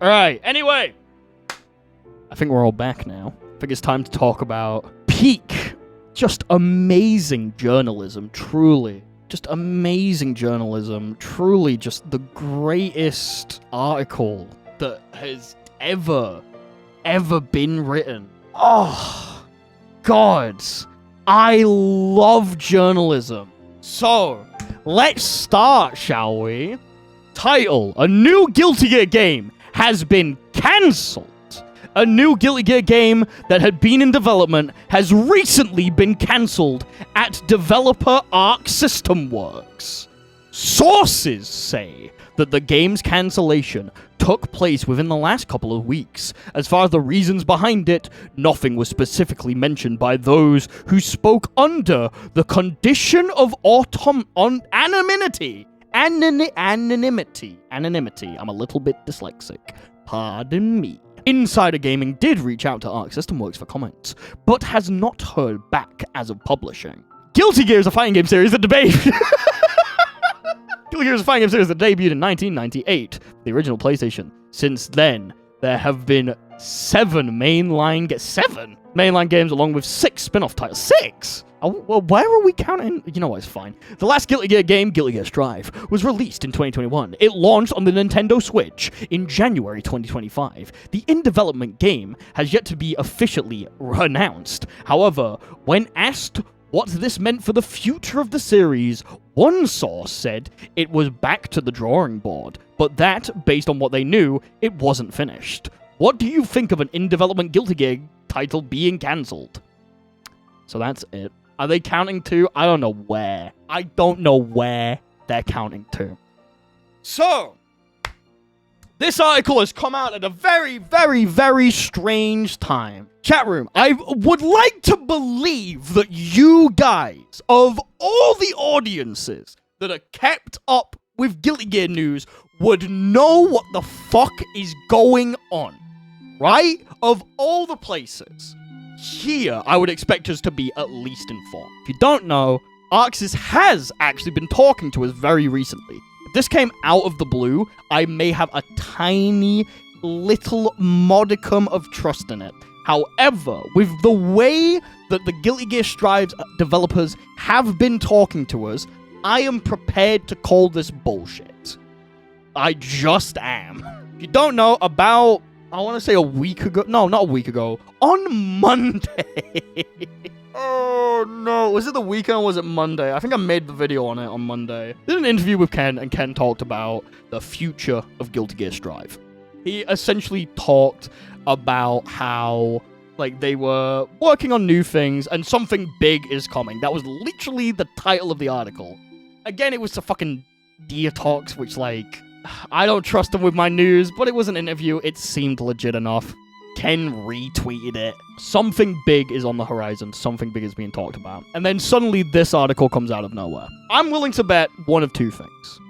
Alright, anyway. I think we're all back now. I think it's time to talk about peak. Just amazing journalism, truly. Just amazing journalism. Truly just the greatest article that has ever been written. Oh, God. I love journalism. So, let's start, shall we? Title: A new Guilty Gear game has been cancelled. A new Guilty Gear game that had been in development has recently been cancelled at developer Arc System Works. Sources say that the game's cancellation took place within the last couple of weeks. As far as the reasons behind it, nothing was specifically mentioned by those who spoke under the condition of anonymity. Anonymity. I'm a little bit dyslexic. Pardon me. Insider Gaming did reach out to Arc System Works for comments, but has not heard back as of publishing. Guilty Gear is a fighting game series that debuted in 1998, the original PlayStation. Since then, there have been 7 mainline games along with 6 spin-off titles. 6? Oh, well, where are we counting? You know what, it's fine. The last Guilty Gear game, Guilty Gear Strive, was released in 2021. It launched on the Nintendo Switch in January 2025. The in-development game has yet to be officially announced. However, when asked what this meant for the future of the series, one source said it was back to the drawing board, but that, based on what they knew, it wasn't finished. What do you think of an in-development Guilty Gear title being cancelled? So that's it. Are they counting to? I don't know where. I don't know where they're counting to. So, this article has come out at a very strange time. Chat room, I would like to believe that you guys, of all the audiences that are kept up with Guilty Gear news, would know what the fuck is going on. Right? Of all the places. Here, I would expect us to be at least informed. If you don't know, Arxis has actually been talking to us very recently. If this came out of the blue, I may have a tiny little modicum of trust in it. However, with the way that the Guilty Gear Strive developers have been talking to us, I am prepared to call this bullshit. I just am. If you don't know, about, I want to say a week ago. No, not a week ago. On Monday. Oh, no. Was it the weekend or was it Monday? I think I made the video on it on Monday. I did an interview with Ken, and Ken talked about the future of Guilty Gear Strive. He essentially talked about how, like, they were working on new things, and something big is coming. That was literally the title of the article. Again, it was the fucking Deer Talks, which, like, I don't trust them with my news, but it was an interview. It seemed legit enough. Ken retweeted it. Something big is on the horizon. Something big is being talked about. And then suddenly this article comes out of nowhere. I'm willing to bet one of two things.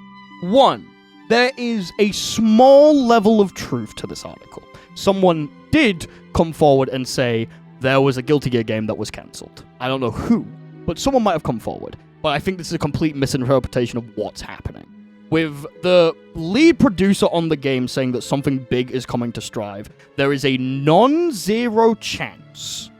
One, there is a small level of truth to this article. Someone did come forward and say there was a Guilty Gear game that was cancelled. I don't know who, but someone might have come forward. But I think this is a complete misinterpretation of what's happening. With the lead producer on the game saying that something big is coming to Strive, there is a non-zero chance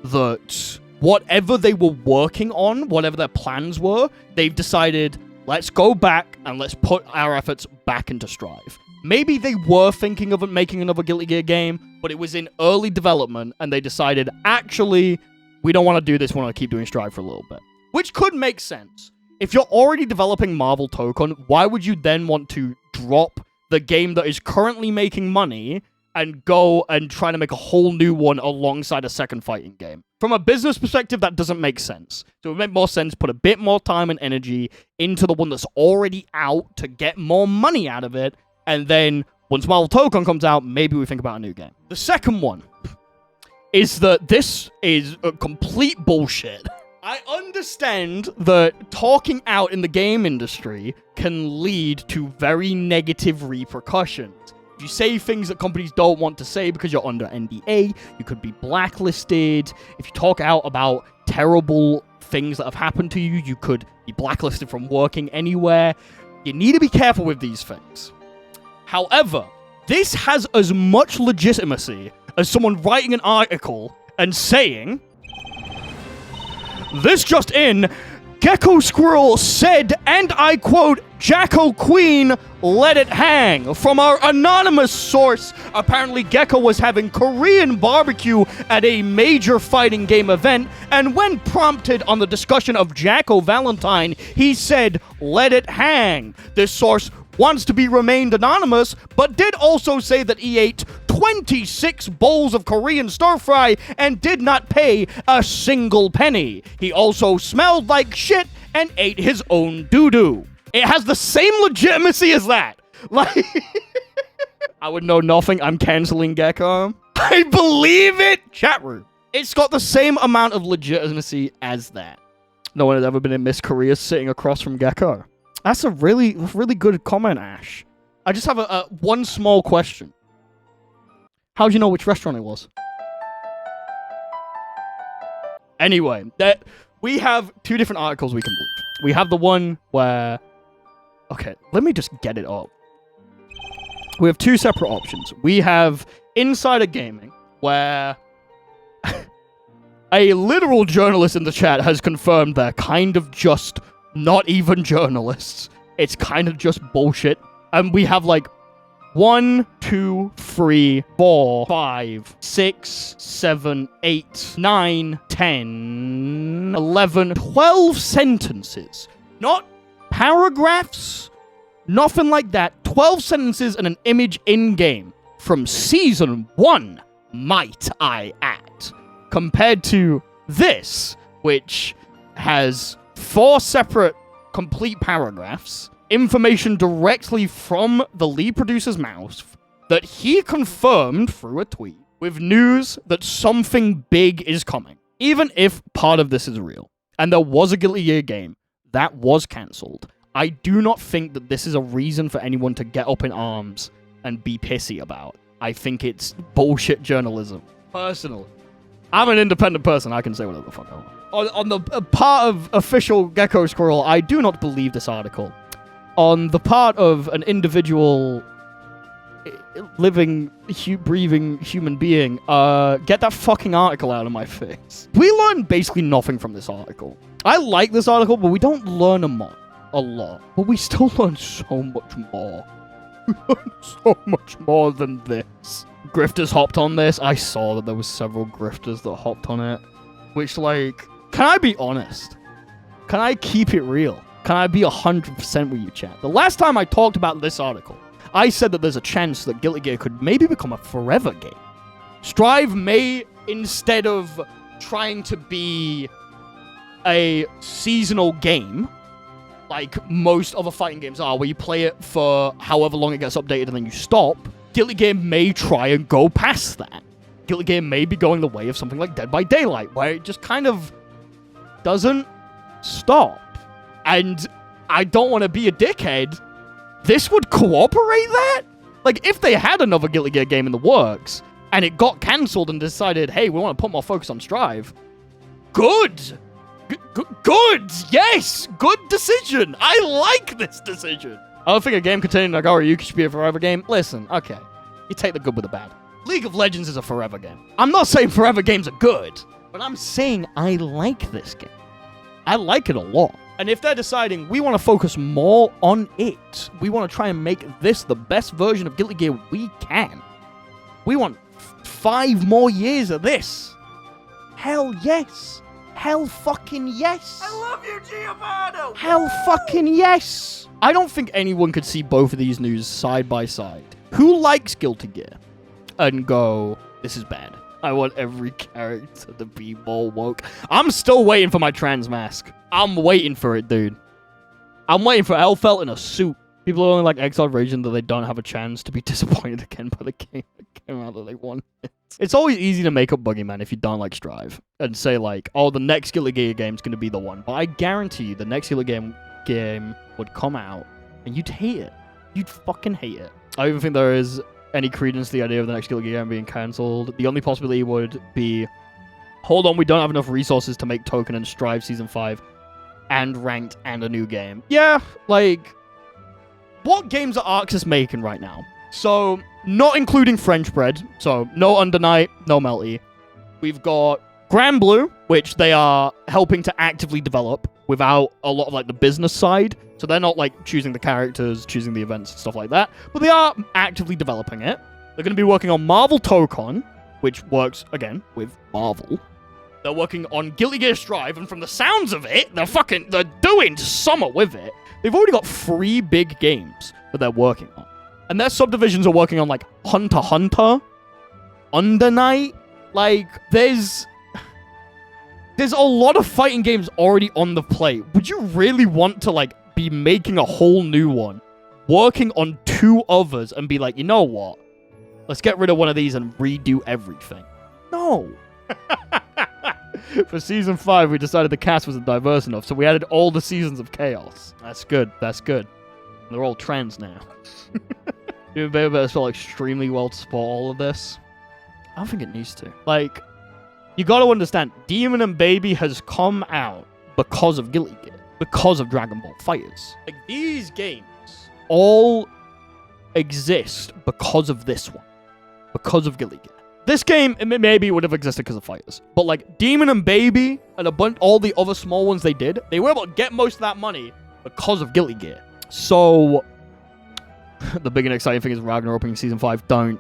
that whatever they were working on, whatever their plans were, they've decided, let's go back and let's put our efforts back into Strive. Maybe they were thinking of making another Guilty Gear game, but it was in early development, and they decided, actually, we don't want to do this, we want to keep doing Strive for a little bit. Which could make sense. If you're already developing Marvel Tokon, why would you then want to drop the game that is currently making money and go and try to make a whole new one alongside a second fighting game? From a business perspective, that doesn't make sense. So it would make more sense to put a bit more time and energy into the one that's already out to get more money out of it, and then once Marvel Tokon comes out, maybe we think about a new game. The second one is that this is a complete bullshit. I understand that talking out in the game industry can lead to very negative repercussions. If you say things that companies don't want to say because you're under NDA, you could be blacklisted. If you talk out about terrible things that have happened to you, you could be blacklisted from working anywhere. You need to be careful with these things. However, This has as much legitimacy as someone writing an article and saying, "This just in, Gecko Squirrel said, and I quote, Jacko Queen, let it hang." From our anonymous source, apparently Gecko was having Korean barbecue at a major fighting game event, and when prompted on the discussion of Jacko Valentine, he said, "Let it hang." This source wants to be remained anonymous, but did also say that he ate 26 bowls of Korean stir-fry and did not pay a single penny. He also smelled like shit and ate his own doo-doo. It has the same legitimacy as that. Like, I would know nothing. I'm canceling Gecko. I believe it. Chat room. It's got the same amount of legitimacy as that. No one has ever been in Miss Korea sitting across from Gecko. That's a really good comment, Ash. I just have a one small question. How'd you know which restaurant it was? Anyway, we have two different articles we can believe. We have the one where... Okay, let me just get it up. We have two separate options. We have Insider Gaming, where a literal journalist in the chat has confirmed they're kind of just not even journalists. It's kind of just bullshit. And we have like 1, 2, 3, 4, 5, 6, 7, 8, 9, 10, 11, 12 sentences. Not paragraphs, nothing like that. 12 sentences and an image in-game from Season 1, might I add. Compared to this, which has 4 separate complete paragraphs, information directly from the lead producer's mouth that he confirmed through a tweet with news that something big is coming. Even if part of this is real, and there was a Guilty Gear game that was cancelled, I do not think that this is a reason for anyone to get up in arms and be pissy about. I think it's bullshit journalism. Personally, I'm an independent person. I can say whatever the fuck I want. On the part of official Gecko Squirrel, I do not believe this article. On the part of an individual living, breathing human being, get that fucking article out of my face. We learned basically nothing from this article. I like this article, but we don't learn a lot. But we still learn so much more. We learn so much more than this. Grifters hopped on this. I saw that there was several grifters that hopped on it. Which, like, can I be honest? Can I keep it real? Can I be 100% with you, chat? The last time I talked about this article, I said that there's a chance that Guilty Gear could maybe become a forever game. Strive may, instead of trying to be a seasonal game, like most other fighting games are, where you play it for however long it gets updated and then you stop, Guilty Gear may try and go past that. Guilty Gear may be going the way of something like Dead by Daylight, where it just kind of doesn't stop. And I don't want to be a dickhead. This would corroborate that? Like, if they had another Guilty Gear game in the works, and it got cancelled and decided, hey, we want to put more focus on Strive, good! Good! Yes! Good decision! I like this decision! I don't think a game containing Nagara Yuki should be a forever game. Listen, okay. You take the good with the bad. League of Legends is a forever game. I'm not saying forever games are good, but I'm saying I like this game. I like it a lot. And if they're deciding we want to focus more on it, we want to try and make this the best version of Guilty Gear we can. We want 5 more years of this. Hell yes. Hell fucking yes. I love you, Giovanni. Hell fucking yes. I don't think anyone could see both of these news side by side. Who likes Guilty Gear and go, this is bad. I want every character to be more woke. I'm still waiting for my trans mask. I'm waiting for it, dude. I'm waiting for Elfelt in a suit. People are only like Exiled Raging that they don't have a chance to be disappointed again by the game that came out that they wanted. It's always easy to make up Boogeyman if you don't like Strive and say like, oh, the next Guilty Gear game's going to be the one. But I guarantee you the next Guilty Gear game would come out and you'd hate it. You'd fucking hate it. I don't even think there is any credence to the idea of the next Guilty Gear game being cancelled. The only possibility would be, hold on, we don't have enough resources to make Token and Strive Season 5 and Ranked and a new game. Yeah, like, what games are Arxis making right now? So, not including French bread. So, no Undernight, no Melty. We've got Grand Blue, which they are helping to actively develop without a lot of, like, the business side. So, they're not, like, choosing the characters, choosing the events, and stuff like that. But they are actively developing it. They're going to be working on Marvel Tokon, which works, again, with Marvel. They're working on Guilty Gear Strive, and from the sounds of it, they're doing summer with it. They've already got 3 big games that they're working on. And their subdivisions are working on, like, Hunter x Hunter, Under Night. Like, there's a lot of fighting games already on the plate. Would you really want to, like, be making a whole new one, working on 2 others, and be like, you know what? Let's get rid of one of these and redo everything. No. For Season 5, we decided the cast wasn't diverse enough, so we added all the seasons of Chaos. That's good. That's good. They're all trans now. Dude, Baby better felt extremely well to support all of this. I don't think it needs to. Like, you gotta understand, Demon and Baby has come out because of Guilty Gear, because of Dragon Ball FighterZ. Like, these games all exist because of this one, because of Guilty Gear. This game, maybe would have existed because of FighterZ, but like Demon and Baby and all the other small ones they did, they were able to get most of that money because of Guilty Gear. So, the big and exciting thing is Ragnar opening Season 5. Don't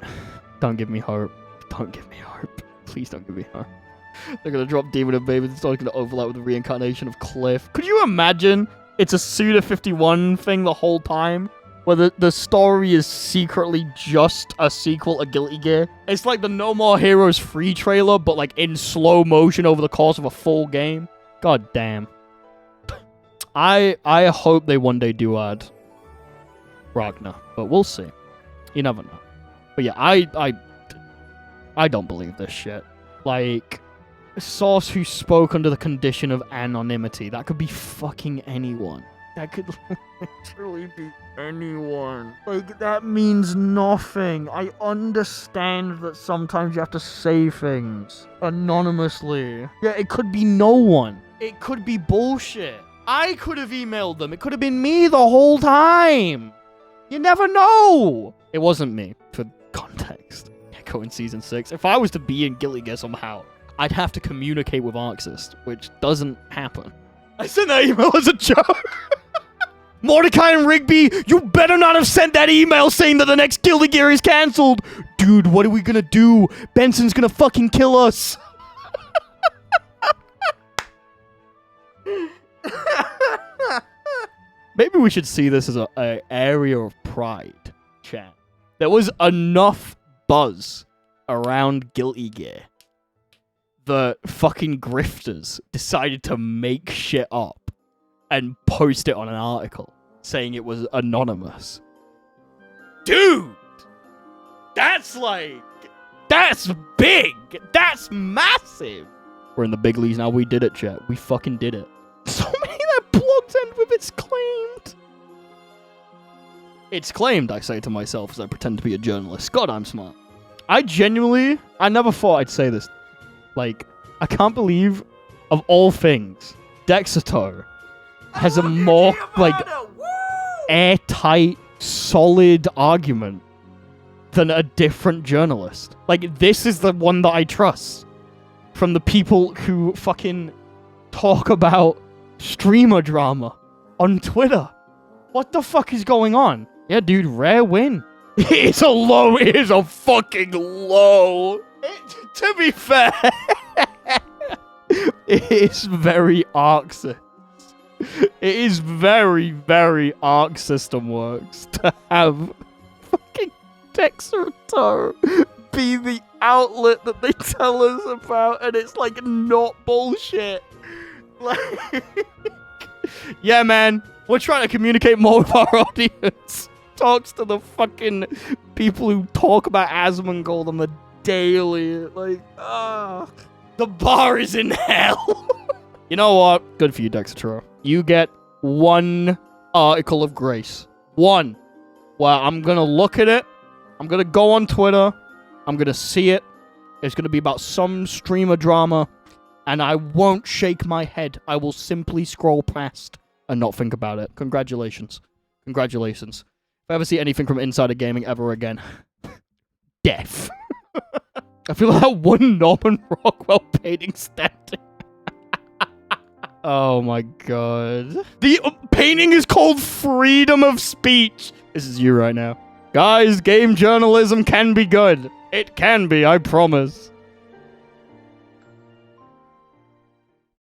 give me hope. Don't give me hope. Please don't give me hope. They're going to drop Demon and Baby. It's not going to overlap with the reincarnation of Cliff. Could you imagine it's a Suda 51 thing the whole time? Where the story is secretly just a sequel to Guilty Gear. It's like the No More Heroes free trailer, but like in slow motion over the course of a full game. God damn. I hope they one day do add Ragnar, but we'll see. You never know. But yeah, I don't believe this shit. Like, a source who spoke under the condition of anonymity. That could be fucking anyone. That could literally be anyone. Like, that means nothing. I understand that sometimes you have to say things anonymously. Yeah, it could be no one. It could be bullshit. I could have emailed them. It could have been me the whole time. You never know. It wasn't me, for context. Echo in Season 6. If I was to be in Guilty Gear somehow, I'd have to communicate with Arxist, which doesn't happen. I sent that email as a joke. Mordecai and Rigby, you better not have sent that email saying that the next Guilty Gear is cancelled. Dude, what are we gonna do? Benson's gonna fucking kill us. Maybe we should see this as a area of pride, chat. There was enough buzz around Guilty Gear. The fucking grifters decided to make shit up and post it on an article saying it was anonymous. Dude! That's big! That's massive! We're in the big leagues now. We did it, chat. We fucking did it. So many that blogs end with it's claimed. It's claimed, I say to myself as I pretend to be a journalist. God, I'm smart. I never thought I'd say this. Like, I can't believe, of all things, Dexato has a more, like, airtight, solid argument than a different journalist. Like, this is the one that I trust. From the people who fucking talk about streamer drama on Twitter. What the fuck is going on? Yeah, dude, rare win. It is a fucking low. To be fair, it is very Arxis. It is very, very Arc System Works to have fucking Dexato be the outlet that they tell us about, and it's like not bullshit. Like, yeah, man, we're trying to communicate more with our audience. Talks to the fucking people who talk about Asmongold on the daily. Like, the bar is in hell. You know what? Good for you, Dexato. You get one article of grace. One. Well, I'm going to look at it. I'm going to go on Twitter. I'm going to see it. It's going to be about some streamer drama. And I won't shake my head. I will simply scroll past and not think about it. Congratulations. Congratulations. I ever see anything from Insider Gaming ever again, death. I feel like that one Norman Rockwell painting standing. Oh my god. The painting is called Freedom of Speech. This is you right now. Guys, game journalism can be good. It can be, I promise.